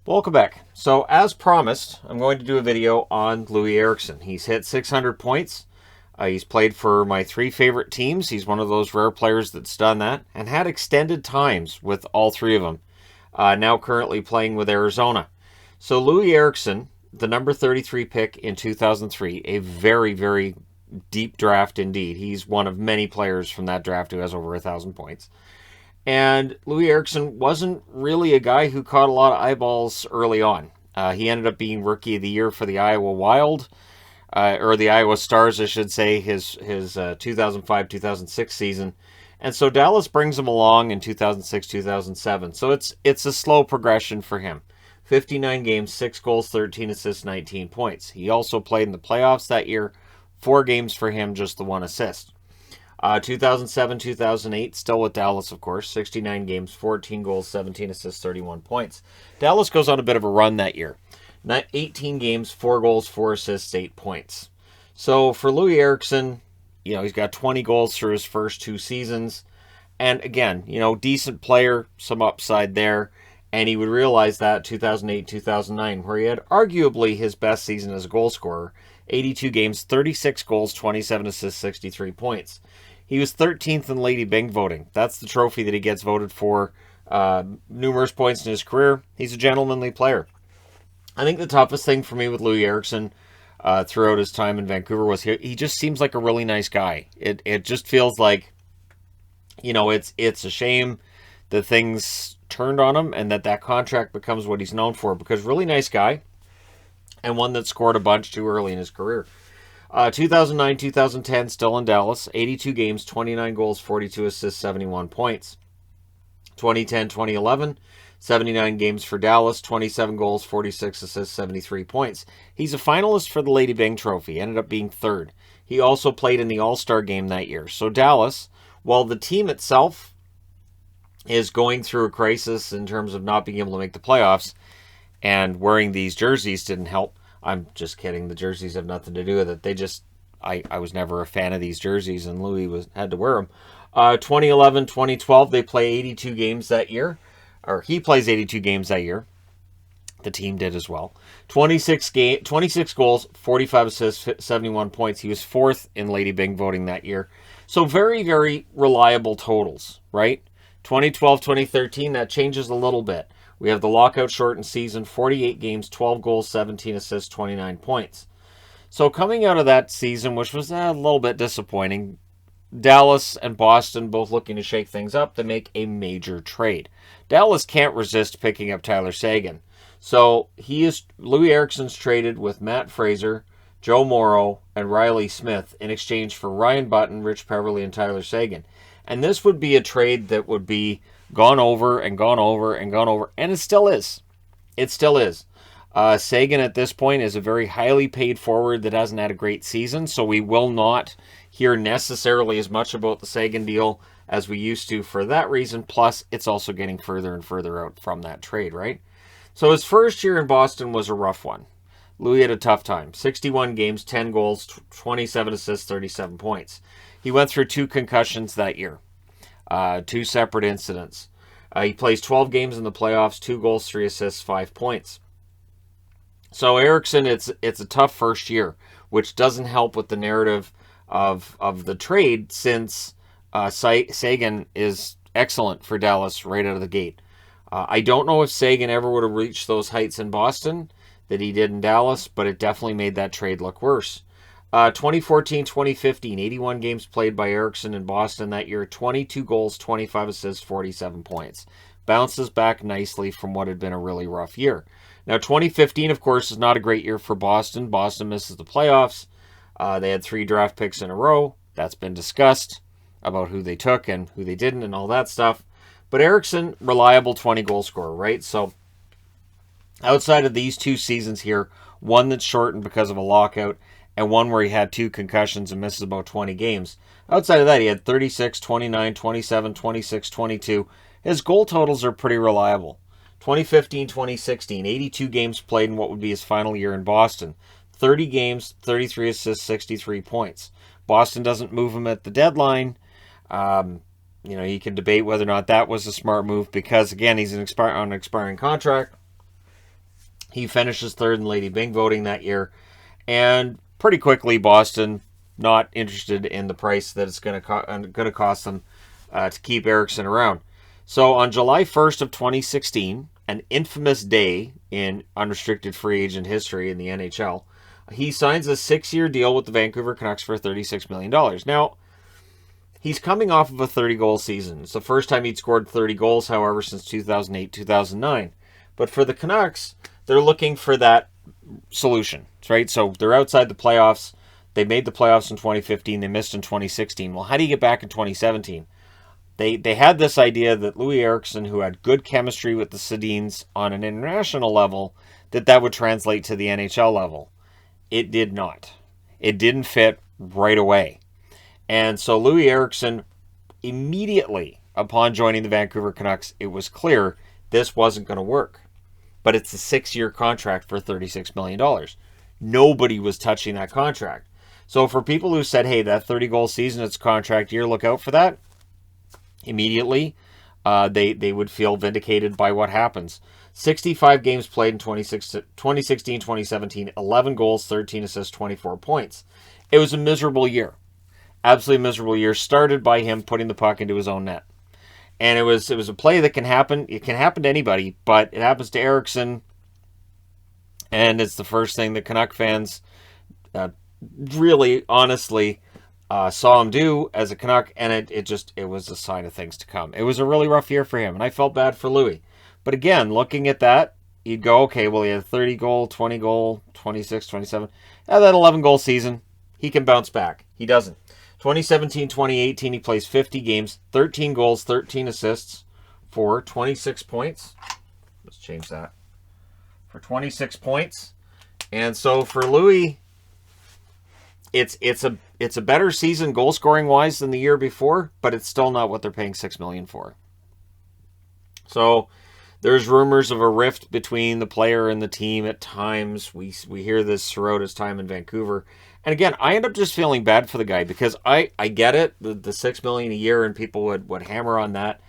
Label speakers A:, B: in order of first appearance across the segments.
A: Welcome back. So, as promised, I'm going to do a video on Loui Eriksson. He's hit 600 points. He's played for my three favorite teams. He's one of those rare players that's done that and had extended times with all three of them. Now currently playing with Arizona. So, Loui Eriksson, the number 33 pick in 2003, a very, very deep draft indeed. He's one of many players from that draft who has over 1,000 points. And Loui Eriksson wasn't really a guy who caught a lot of eyeballs early on. He ended up being Rookie of the Year for the Iowa Wild, or the Iowa Stars, I should say, his 2005-2006 season. And so Dallas brings him along in 2006-2007. So it's a slow progression for him. 59 games, 6 goals, 13 assists, 19 points. He also played in the playoffs that year. 4 games for him, just the 1 assist. 2007-2008, still with Dallas, of course. 69 games, 14 goals, 17 assists, 31 points. Dallas goes on a bit of a run that year. 18 games, 4 goals, 4 assists, 8 points. So for Loui Eriksson, he's got 20 goals through his first 2 seasons. And again, decent player, some upside there. And he would realize that 2008-2009, where he had arguably his best season as a goal scorer. 82 games, 36 goals, 27 assists, 63 points. He was 13th in Lady Byng voting. That's the trophy that he gets voted for numerous points in his career. He's a gentlemanly player. I think the toughest thing for me with Loui Eriksson throughout his time in Vancouver was he just seems like a really nice guy. It just feels like, it's a shame that things turned on him and that contract becomes what he's known for, because really nice guy and one that scored a bunch too early in his career. 2009-2010, still in Dallas. 82 games, 29 goals, 42 assists, 71 points. 2010-2011, 79 games for Dallas, 27 goals, 46 assists, 73 points. He's a finalist for the Lady Byng Trophy, ended up being 3rd. He also played in the All-Star game that year. So Dallas, while the team itself is going through a crisis in terms of not being able to make the playoffs, and wearing these jerseys didn't help. I'm just kidding. The jerseys have nothing to do with it. I was never a fan of these jerseys, and Loui had to wear them. 2011-2012, they play 82 games that year. Or he plays 82 games that year. The team did as well. 26 goals, 45 assists, 71 points. He was 4th in Lady Byng voting that year. So very, very reliable totals, right? 2012-2013, that changes a little bit. We have the lockout shortened season, 48 games, 12 goals, 17 assists, 29 points. So coming out of that season, which was a little bit disappointing, Dallas and Boston both looking to shake things up, they make a major trade. Dallas can't resist picking up Tyler Seguin. So Loui Eriksson's traded with Matt Fraser, Joe Morrow, and Riley Smith in exchange for Ryan Button, Rich Peverley, and Tyler Seguin. And this would be a trade that would be gone over and gone over and gone over, and it still is. It still is. Seguin at this point is a very highly paid forward that hasn't had a great season, so we will not hear necessarily as much about the Seguin deal as we used to for that reason. Plus, it's also getting further and further out from that trade, right? So his first year in Boston was a rough one. Loui had a tough time. 61 games, 10 goals, 27 assists, 37 points. He went through 2 concussions that year. 2 separate incidents. He plays 12 games in the playoffs, 2 goals, 3 assists, 5 points. So Eriksson, it's a tough first year, which doesn't help with the narrative of the trade, since Seguin is excellent for Dallas right out of the gate. I don't know if Seguin ever would have reached those heights in Boston that he did in Dallas, but it definitely made that trade look worse. 2014-2015, 81 games played by Eriksson in Boston that year, 22 goals, 25 assists, 47 points. Bounces back nicely from what had been a really rough year. Now, 2015, of course, is not a great year for Boston. Boston misses the playoffs. They had 3 draft picks in a row. That's been discussed about who they took and who they didn't and all that stuff. But Eriksson, reliable 20-goal scorer, right? So outside of these 2 seasons here, one that's shortened because of a lockout, and one where he had 2 concussions and misses about 20 games. Outside of that, he had 36, 29, 27, 26, 22. His goal totals are pretty reliable. 2015-2016, 82 games played in what would be his final year in Boston. 30 games, 33 assists, 63 points. Boston doesn't move him at the deadline. You can debate whether or not that was a smart move because, again, he's on an expiring contract. He finishes third in Lady Byng voting that year. And pretty quickly, Boston not interested in the price that it's going to cost them to keep Eriksson around. So on July 1st of 2016, an infamous day in unrestricted free agent history in the NHL, he signs a 6-year deal with the Vancouver Canucks for $36 million. Now, he's coming off of a 30-goal season. It's the first time he'd scored 30 goals, however, since 2008-2009. But for the Canucks, they're looking for that solution, right? So they're outside the playoffs. They made the playoffs in 2015. They missed in 2016. Well, how do you get back in 2017? They had this idea that Loui Eriksson, who had good chemistry with the Sedins on an international level, that would translate to the NHL level. It did not. It didn't fit right away. And so Loui Eriksson, immediately upon joining the Vancouver Canucks, it was clear this wasn't going to work. But it's a 6-year contract for $36 million. Nobody was touching that contract. So for people who said, hey, that 30-goal season, it's contract year, look out for that, immediately they would feel vindicated by what happens. 65 games played in 2016-2017, 11 goals, 13 assists, 24 points. It was a miserable year. Absolutely miserable year, started by him putting the puck into his own net. And it was a play that can happen. It can happen to anybody, but it happens to Eriksson. And it's the first thing that Canuck fans really, honestly, saw him do as a Canuck. And it was a sign of things to come. It was a really rough year for him, and I felt bad for Loui. But again, looking at that, you'd go, okay, well, he had a 30-goal, 20-goal, 26, 27. That 11-goal season, he can bounce back. He doesn't. 2017-2018, he plays 50 games, 13 goals, 13 assists for 26 points. Let's change that. For 26 points. And so for Loui, it's a better season goal scoring wise than the year before, but it's still not what they're paying $6 million for. So there's rumors of a rift between the player and the team at times. We hear this throughout his time in Vancouver. And again, I end up just feeling bad for the guy because I get it, the $6 million a year, and people would hammer on that.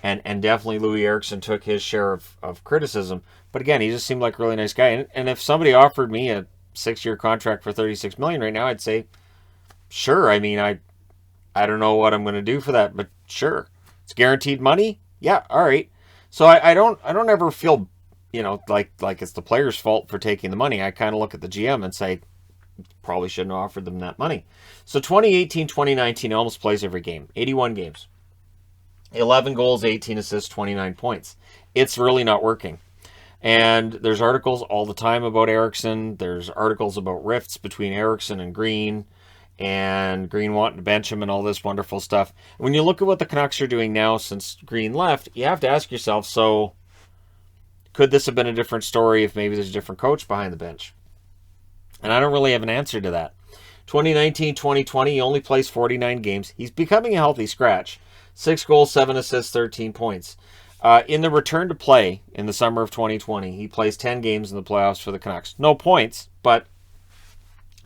A: And definitely Loui Eriksson took his share of criticism. But again, he just seemed like a really nice guy. And if somebody offered me a 6-year contract for $36 million right now, I'd say, sure. I mean, I don't know what I'm going to do for that, but sure. It's guaranteed money? Yeah, all right. So I don't ever feel, like it's the player's fault for taking the money. I kind of look at the GM and say, probably shouldn't have offered them that money. So 2018-2019, almost plays every game. 81 games. 11 goals, 18 assists, 29 points. It's really not working. And there's articles all the time about Eriksson. There's articles about rifts between Eriksson and Green wanting to bench him and all this wonderful stuff. When you look at what the Canucks are doing now since Green left, you have to ask yourself, so could this have been a different story if maybe there's a different coach behind the bench? And I don't really have an answer to that. 2019-2020, he only plays 49 games. He's becoming a healthy scratch. 6 goals, 7 assists, 13 points. In the return to play in the summer of 2020, he plays 10 games in the playoffs for the Canucks. No points, but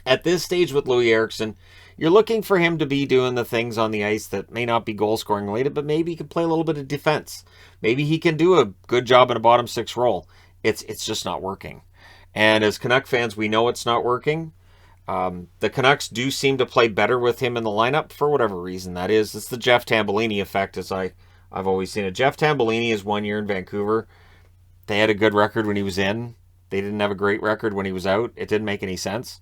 A: at this stage with Loui Eriksson, you're looking for him to be doing the things on the ice that may not be goal-scoring related, but maybe he can play a little bit of defense. Maybe he can do a good job in a bottom six role. It's just not working. And as Canuck fans, we know it's not working. The Canucks do seem to play better with him in the lineup for whatever reason that is. It's the Jeff Tambellini effect, as I've always seen it. Jeff Tambellini is 1 year in Vancouver. They had a good record when he was in. They didn't have a great record when he was out. It didn't make any sense.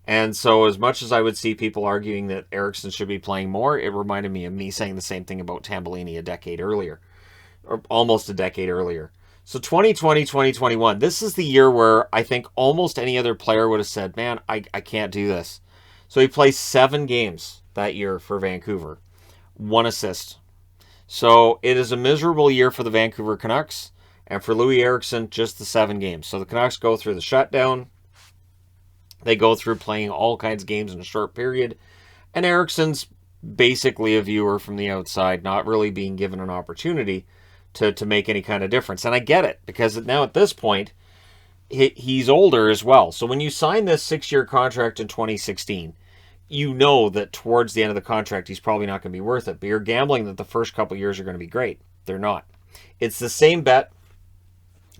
A: And so as much as I would see people arguing that Eriksson should be playing more, it reminded me of me saying the same thing about Tambellini a decade earlier. Or almost a decade earlier. So 2020, 2021, this is the year where I think almost any other player would have said, man, I can't do this. So he plays 7 games that year for Vancouver. 1 assist. So it is a miserable year for the Vancouver Canucks. And for Loui Eriksson, just the 7 games. So the Canucks go through the shutdown. They go through playing all kinds of games in a short period. And Eriksson's basically a viewer from the outside, not really being given an opportunity to make any kind of difference. And I get it, because now at this point, he's older as well. So when you sign this 6-year contract in 2016, you know that towards the end of the contract, he's probably not going to be worth it. But you're gambling that the first couple years are going to be great. They're not. It's the same bet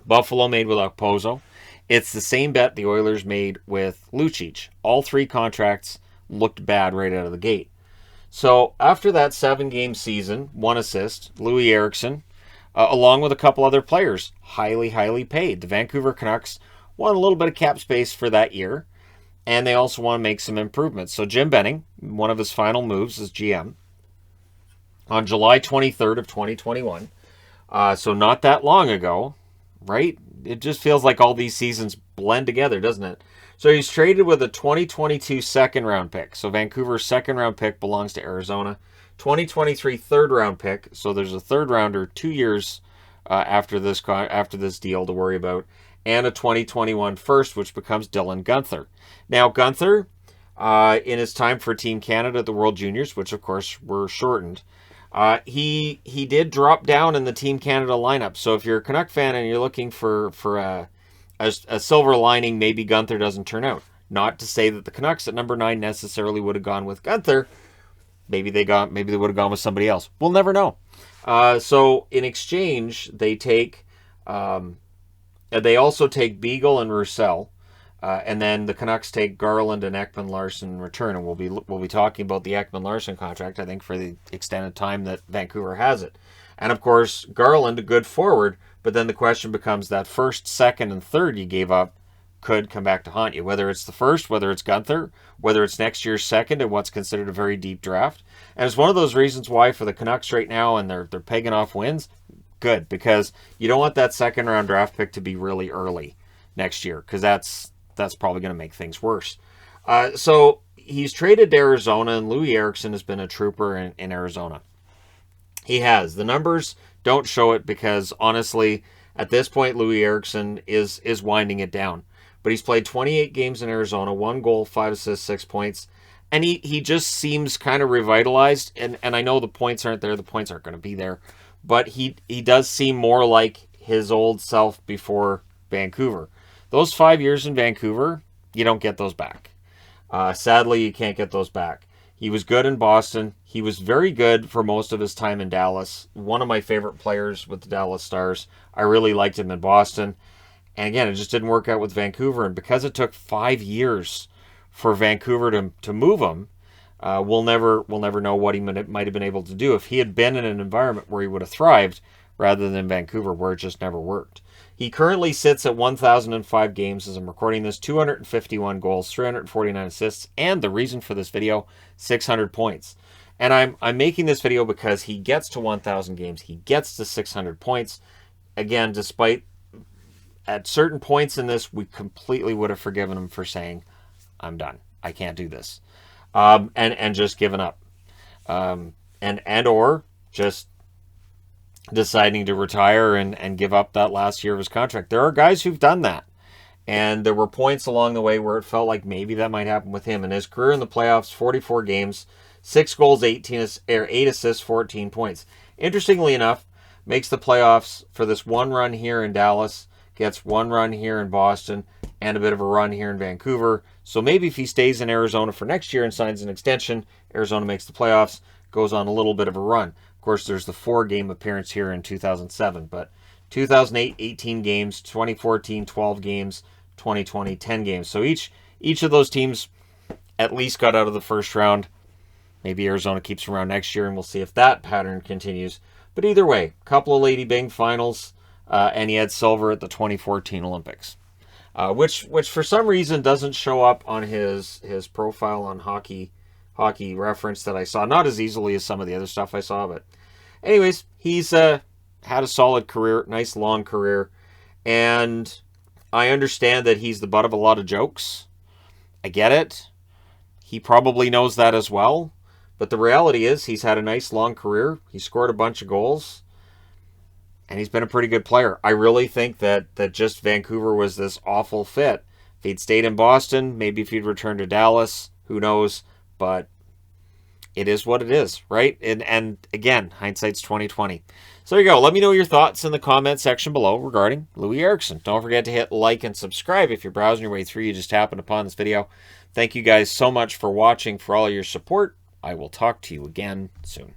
A: Buffalo made with Okposo. It's the same bet the Oilers made with Lucic. All 3 contracts looked bad right out of the gate. So after that 7-game season, 1 assist, Loui Eriksson, along with a couple other players, highly, highly paid. The Vancouver Canucks want a little bit of cap space for that year, and they also want to make some improvements. So Jim Benning, one of his final moves as GM, on July 23rd of 2021, so not that long ago, right? It just feels like all these seasons blend together, doesn't it? So he's traded with a 2022 second-round pick. So Vancouver's second-round pick belongs to Arizona. 2023 third-round pick. So there's a third-rounder 2 years after this deal to worry about. And a 2021 first, which becomes Dylan Guenther. Now, Guenther, in his time for Team Canada at the World Juniors, which, of course, were shortened, he did drop down in the Team Canada lineup. So if you're a Canuck fan and you're looking for a silver lining, maybe Guenther doesn't turn out. Not to say that the Canucks at number 9 necessarily would have gone with Guenther. Maybe they would have gone with somebody else. We'll never know. So in exchange, they also take Beagle and Roussel. And then the Canucks take Garland and Ekman-Larsson in return, and we'll be talking about the Ekman-Larsson contract, I think, for the extended time that Vancouver has it. And of course, Garland, a good forward, but then the question becomes that first, second, and third you gave up could come back to haunt you. Whether it's the first, whether it's Guenther, whether it's next year's second in what's considered a very deep draft. And it's one of those reasons why for the Canucks right now, and they're pegging off wins, good, because you don't want that second round draft pick to be really early next year, because that's probably going to make things worse. So he's traded to Arizona, and Loui Eriksson has been a trooper in Arizona. He has. The numbers don't show it because, honestly, at this point, Loui Eriksson is winding it down. But he's played 28 games in Arizona, 1 goal, 5 assists, 6 points. And he just seems kind of revitalized. And I know the points aren't there. The points aren't going to be there. But he does seem more like his old self before Vancouver. Those 5 years in Vancouver, you don't get those back. Sadly, you can't get those back. He was good in Boston. He was very good for most of his time in Dallas. One of my favorite players with the Dallas Stars. I really liked him in Boston. And again, it just didn't work out with Vancouver. And because it took 5 years for Vancouver to move him, we'll never know what he might have been able to do if he had been in an environment where he would have thrived rather than Vancouver, where it just never worked. He currently sits at 1,005 games as I'm recording this, 251 goals, 349 assists, and the reason for this video, 600 points. And I'm making this video because he gets to 1,000 games. He gets to 600 points. Again, despite at certain points in this, we completely would have forgiven him for saying, I'm done. I can't do this. And just giving up. Or just deciding to retire and give up that last year of his contract. There are guys who've done that. And there were points along the way where it felt like maybe that might happen with him. In his career in the playoffs, 44 games, 6 goals, 8 assists, 14 points. Interestingly enough, makes the playoffs for this one run here in Dallas, gets one run here in Boston, and a bit of a run here in Vancouver. So maybe if he stays in Arizona for next year and signs an extension, Arizona makes the playoffs, goes on a little bit of a run. Of course, there's the 4-game appearance here in 2007, but 2008, 18 games, 2014, 12 games, 2020, 10 games. So each of those teams at least got out of the first round. Maybe Arizona keeps around next year, and we'll see if that pattern continues. But either way, a couple of Lady Byng finals, and he had silver at the 2014 Olympics, which for some reason doesn't show up on his profile on Hockey Reference that I saw. Not as easily as some of the other stuff I saw, but anyways, he's had a solid career, nice long career, and I understand that he's the butt of a lot of jokes. I get it. He probably knows that as well. But the reality is he's had a nice long career. He scored a bunch of goals. And he's been a pretty good player. I really think that just Vancouver was this awful fit. If he'd stayed in Boston, maybe if he'd returned to Dallas, who knows. But it is what it is, right? And again, hindsight's 2020. So there you go. Let me know your thoughts in the comment section below regarding Loui Eriksson. Don't forget to hit like and subscribe if you're browsing your way through. You just happened upon this video. Thank you guys so much for watching, for all your support. I will talk to you again soon.